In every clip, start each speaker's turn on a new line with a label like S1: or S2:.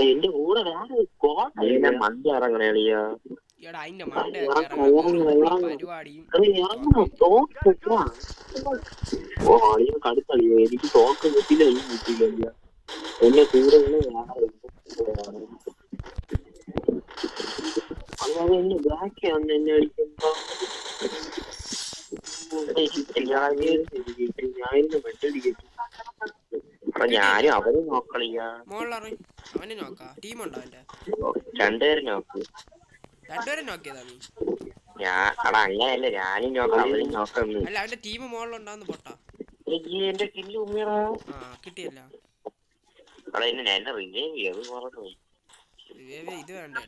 S1: എന്റെ കൂടെ വേറെ മന്തി ഇറങ്ങണേ അളിയാ.
S2: എടാ അതിന്റെ മണ്ട പരിപാടിയും
S1: ഓ അളിയും കടുത്തളിയോ. എനിക്ക് തോക്ക് കിട്ടിയില്ല, ഒന്നും കിട്ടിയില്ല. എന്നെ കൂടെ അല്ലാതെ എന്നെ ബ്ലാക്ക് വന്ന് എന്നെ അടിക്കുമ്പോ ഞാനിന്ന് മെട്ടടിക്കും. ഞാനും അവരും നോക്കളിയ.
S2: അവനെ നോക്കാ ടീമുണ്ടോ അവന്റെ?
S1: രണ്ടുപേരും നോക്ക്.
S2: രണ്ടുപേരും നോക്കിയതാ നീ?
S1: അങ്ങനെയല്ല, ഞാനും നോക്കാം അവരും നോക്കുന്നു.
S2: അല്ല അവന്റെ ടീം മോളിലുണ്ടാന്ന് പൊട്ടാ.
S1: എന്റെ കില്ല് ഉമ്മിയടാ.
S2: കിട്ടിയല്ല
S1: എന്നെ റിവൈവ് ചെയ്ത്
S2: ഇത് വേണ്ടേ?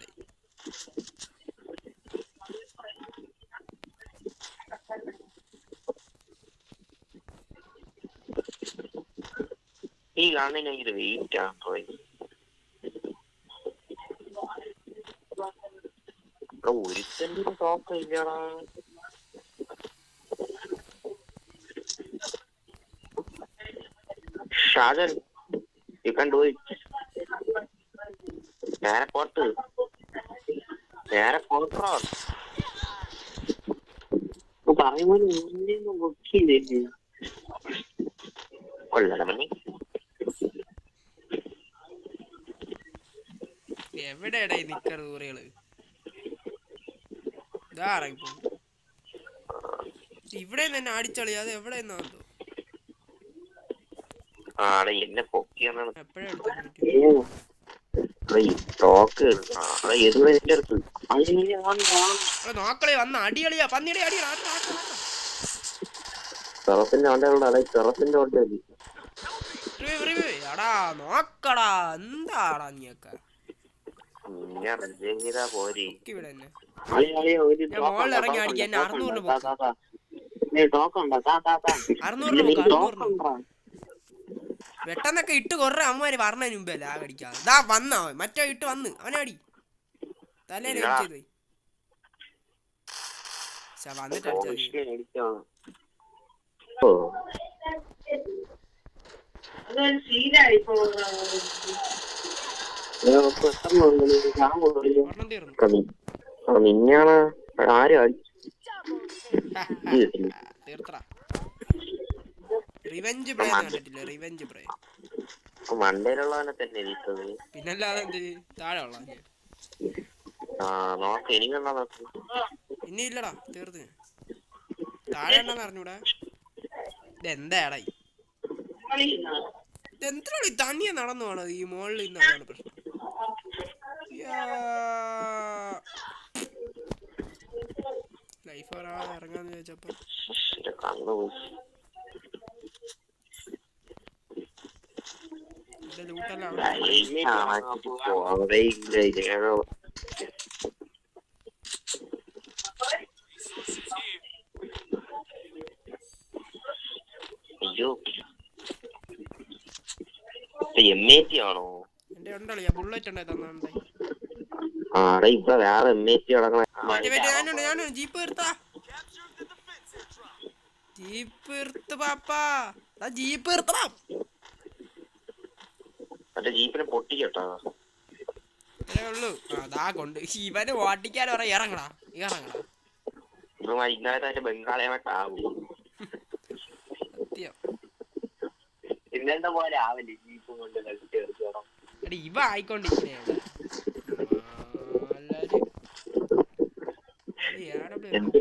S1: ഈ കാണുന്ന ഇത് വെയിറ്റ് ആണോ? ഒരുത്തന്റെ ടോപ്പ് ഇല്ലടാ. Shajan, you can do it. നേരെ പോട്ട് പറയുമ്പോൾ കൊല്ലട മണി.
S2: എവിടെയാടാ ഈ നിക്കർ ദൂരകള്? ഇതാ ഇറങ്ങിപ്പോ ഇവിടെ തന്നെ അടിച്ചളിയാതെ എവിടെ നിന്നോ
S1: എന്നെ പൊക്കിയാണ്
S2: എപ്പോഴും എടുത്തു. നോക്കളെ വന്ന അടിയളിയാ പന്നിയുടെ അടി. എടാ നോക്കടാ, എന്താടാ നീയൊക്കെ ഇവിടെ തന്നെ. ഞാൻ മോളിൽ ഇറങ്ങി അടിക്കാൻ എന്നെ 600 പൊക്ക്. 600 വെട്ടെന്നൊക്കെ ഇട്ട് കൊറേ അമ്മമാര് പറഞ്ഞതിന് മുമ്പേ ലാഗ് അടിക്കാതെ. ഇതാ വന്നോ മറ്റേ ഇട്ട് വന്ന് അവനെ അടി തലേനെ ചെയ്ത് പോയി. വന്നിട്ട് അടിച്ചാൽ
S1: മിന്നാണ് ആരും
S2: തീർത്തടാ. റിവെഞ്ച് പ്ലേ കണ്ടിട്ടില്ല? റിവെഞ്ച് പ്ലേ
S1: മണ്ടയിലുള്ളവനെ തന്നെ
S2: പിന്നല്ലാതെ എന്ത് താഴെ ഉള്ള ഇനി ഇല്ലടാ, തീർത്ത്. താഴെ ഉണ്ടെന്ന് അറിഞ്ഞൂടാ. ഇതെന്താടാ ഇതെന്തിനാണ് തനിയെ നടന്നു പോണത് ഈ മോളിൽ നിന്ന്? അതാണ് പ്രശ്നം. ലൈഫ് ഒരാളെ ഇറങ്ങാന്ന് ചോദിച്ചപ്പോ എന്റെ ലൂട്ടെല്ലാം
S1: ആണോ?
S2: എന്റെ ഉണ്ടല്ലോ ബുള്ളറ്റ് ഉണ്ടായി തന്നുണ്ടായി.
S1: ഇപ്പൊ വേറെ
S2: ഞാനുണ്ട് ജീപ്പ് എടുത്താ. ജീപ്പ് എടുത്ത് പാപ്പാ, ജീപ്പ് എടുത്തടാ.
S1: മറ്റേ ജീപ്പിനെ പൊട്ടിക്കട്ടാ.
S2: ഇത്രേ ഉള്ളൂ. അതാ കൊണ്ട് ഇവന് ഓട്ടിക്കാൻ പറയാ. ഇറങ്ങടാ. സത്യം
S1: ഇന്നത്തെ പോലെ ആവല്ലേ ജീപ്പ് കൊണ്ട് കളിച്ചേർക്കണം.
S2: ഇവ ആയിക്കൊണ്ടിരിക്കണേ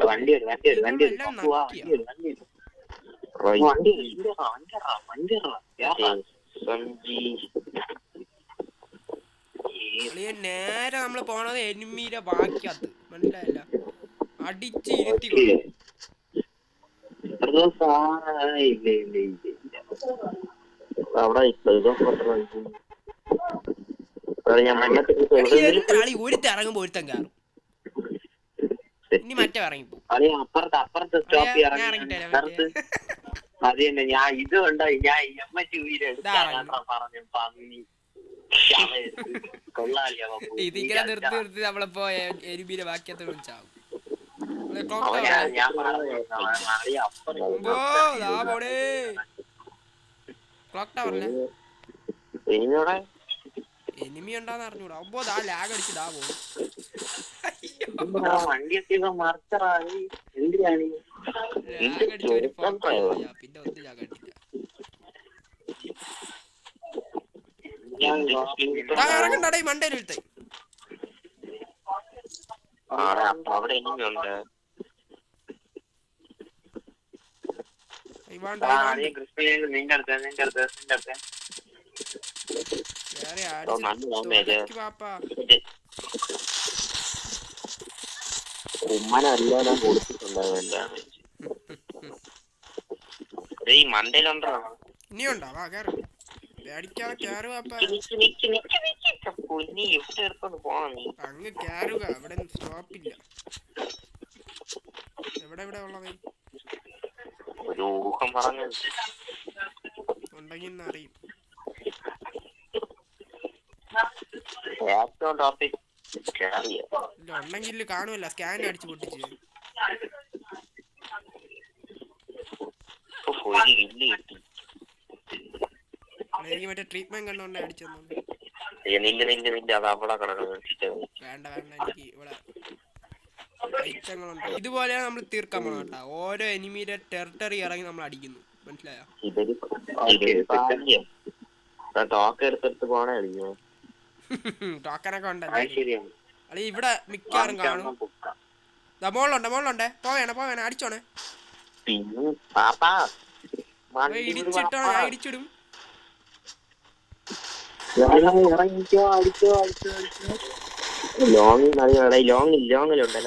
S1: വണ്ടി
S2: നേരെ നമ്മള് പോണത് എനിമീരെ ബാക്കിയത്ത് മനസ്സിലായല്ല. അടിച്ച് ഇരുത്തി കൊള്ളു. എന്താളി ഒരുത്ത ഇറങ്ങുമ്പോ ഒരുത്തൻ കയറും. ഇനി മറ്റേ ഇറങ്ങിപ്പോ
S1: അപ്പുറത്തെ സ്റ്റോപ്പിൽ ഇറങ്ങി. അത് തന്നെ ഞാൻ ഇത് കണ്ടോ. ഞാൻ
S2: ഇതിങ്ങനെ നിർത്തി നമ്മളിപ്പോ എരുമീനെ ബാക്കിയത്തോട് ചാവും. ക്ലോക്ക് ടവറിലെ എനിമി ഉണ്ടാന്ന് അറിഞ്ഞൂടാ. അപ്പോ ദാ ലാഗ് അടിച്ച് ദാ പോകും.
S1: വണ്ടിയൊക്കെ മറച്ചറായി എന്തിനാണ്
S2: ലാഗ് അടിച്ച് ഒരു പോക്കാണ് കളിയാ. പിന്നെ ഒന്നും ഞാൻ കണ്ടില്ല. ഇറങ്ങണ്ടാടേ മണ്ടേൽ വീഴ്ത്തായി.
S1: അവിടെ എനിമിയുണ്ട്. നിന്റെ അടുത്ത്
S2: വേറെ അടിച്ച് പാപ്പാ.
S1: ഉമ്മനല്ല കൊടുത്തിട്ടുണ്ടായിരുന്നു. ഈ മണ്ടയിലുണ്ടോ?
S2: ഇനിയുണ്ടോ? വാ കേറ്. പേടിക്കാതെ കേറ് പാപ്പാ. അങ്ങ് കേറുക. അവിടെ സ്റ്റോപ്പില്ല. എവിടെ ഉള്ളത്
S1: ഒരു ഊഹം പറഞ്ഞു
S2: ഉണ്ടെങ്കിൽ അറിയും. ഇല്ല ഉണ്ടെങ്കിൽ കാണുമല്ല. സ്കാൻ അടിച്ച് പൊട്ടിച്ച് എനിക്ക് മറ്റേ ട്രീറ്റ്മെന്റ് കണ്ടോണ്ട് അടിച്ചെന്നു. വേണ്ട എനിക്ക് ഇവിടെ ഐറ്റങ്ങളുണ്ട്. ഇതുപോലെയാണ് നമ്മൾ തീർക്കാൻ പോണ കേട്ടാ. ഓരോ എനിമിയുടെ ടെറിട്ടറി ഇറങ്ങി നമ്മൾ അടിക്കുന്നു. മനസ്സിലായോ? ടോക്കനൊക്കെ ഉണ്ടല്ലോ. അല്ലെ ഇവിടെ മിക്കവാറും കാണും. മോളുണ്ടേ. പോവേണേ അടിച്ചോണേ. ഇടിച്ചിട്ടോ? ഞാൻ ഇടിച്ചിടും.
S1: ലോങ്ങിലുണ്ട്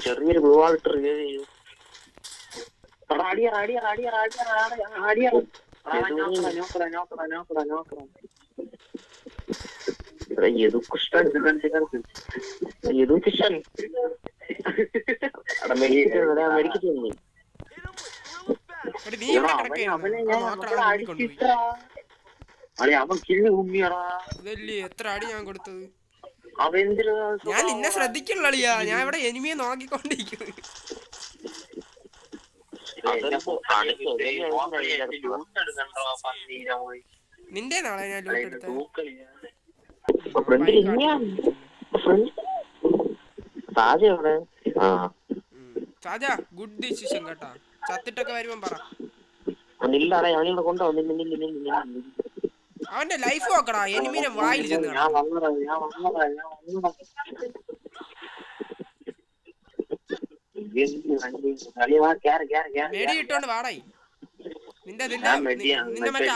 S1: ചെറിയൊരു ബ്ലൂ ആൾട്ട് റിവൈവ് ചെയ്യൂ.
S2: നീ ഇവിടെ ഇതല്ലേ എത്ര അടി ഞാൻ കൊടുത്തത്. ഞാൻ നിന്നെ ശ്രദ്ധിക്കണില്ല. ഞാൻ ഇവിടെ എനിമിയെ നോക്കിക്കൊണ്ടിരിക്കുന്നു. നിന്റെ നാളെ ഞാൻ ലൂട്ട് എടുത്ത സാജ. ഗുഡ് ഡിസിഷൻ കേട്ടാ. ചത്തിട്ടൊക്കെ വരുമ്പം പറ. അവന്റെ ലൈഫ് നോക്കടാ. എനിമീനെ വായിൽ ചെന്ന് മെടി ഇട്ടോണ്ട് വാടായി. നിന്റെ മറ്റേ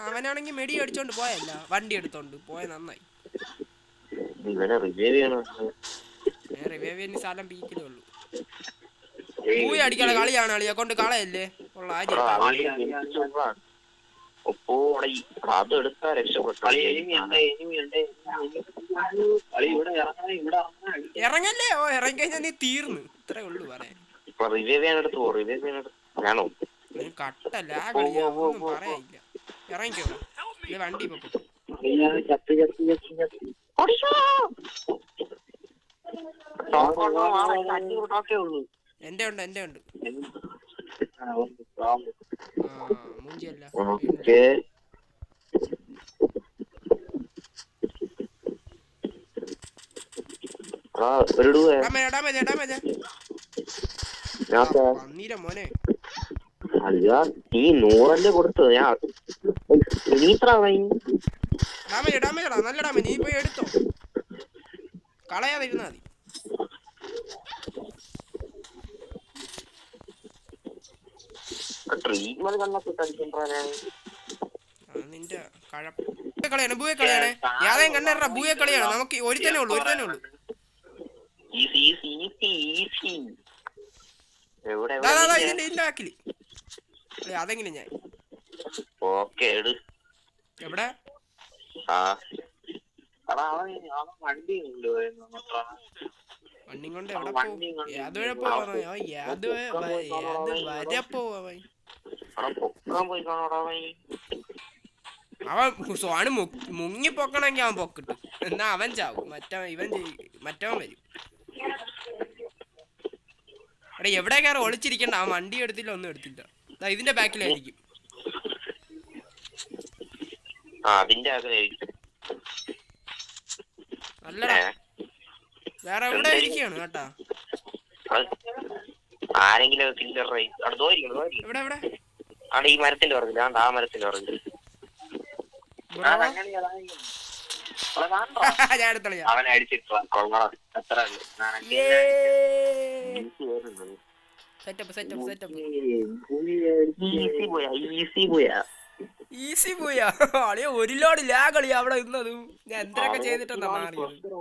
S2: അവനാണെങ്കിൽ മെടി അടിച്ചോണ്ട് പോയല്ല. വണ്ടി എടുത്തോണ്ട് പോയ നന്നായി. റിവൈവ് സ്ഥലം പീക്കിലേ ഉള്ളൂ. പൂയി അടിക്കാനുള്ള കളിയാണ്. കളിയെ കൊണ്ട് കളയല്ലേ ഉള്ള ഇറങ്ങല്ലേ. ഇറങ്ങി കഴിഞ്ഞാൽ നീ തീർന്നു. ഇത്രേ ഉള്ളു പറയാൻ. കട്ടല്ല കളിയാ. ഒന്നും പറയാനില്ല. ഇറങ്ങിക്കോളൂ. വണ്ടി ഇപ്പൊ പൊട്ടും. എന്റെ ഉണ്ട്. മൂഞ്ചിയല്ല. മോനെ
S1: ഈ 100 കൊടുത്തത് ഞാൻ
S2: ഡാമേജ് നല്ല ഡാമേജ്. നീ പോയി എടുത്തോ. കളയാതെ ഇരുന്നാ മതി. നിന്റെ കളിയാണ്. ബൂയെ കളിയാണ്. യാതെയും കണ്ടേറാ. ബൂയെ കളിയാണ്. നമുക്ക് ഒരു തന്നെ ഉള്ളു. ഇതിന്റെ ആക്കില് അതെങ്ങനെ ഞാൻ എവിടെ വണ്ടി കൊണ്ട് എവിടെ പോവും? ഏതുവരെ പോവാ? അവൻ സോണ് മുങ്ങി പൊക്കണമെങ്കിൽ അവൻ പൊക്കിട്ടു. എന്നാ അവൻ ചാവും. മറ്റവൻ വരും. എടാ എവിടെ കയറി ഒളിച്ചിരിക്കണ്ട. അവൻ വണ്ടി എടുത്തില്ല. ഒന്നും എടുത്തില്ല. ഇതിന്റെ ബാക്കിലായിരിക്കും.
S1: അതിന്റെ ആഗ്രഹം
S2: അല്ലടാ വേറെ എവിടെ ഇരിക്കുകയാണ് കേട്ടാ.
S1: ആരെങ്കിലും
S2: എവിടെ എവിടെ
S1: അവിടെ ഈ മരത്തിന്റെ പറഞ്ഞില്ല, ആ മരത്തിന്റെ പറഞ്ഞില്ല.
S2: ഞാൻ എടുത്തോളാം.
S1: അവനെ അടിച്ചിട്ട് അത്ര
S2: സെറ്റപ്പ് സെറ്റപ്പ് സെറ്റപ്പ്. ഈസി പോയാ അളിയ ഒരു ലോഡ് ലാഗ് കളിയാ അവിടെ ഇന്നതും. ഞാൻ എന്തൊക്കെ ചെയ്തിട്ടെന്താ മാറിയത്.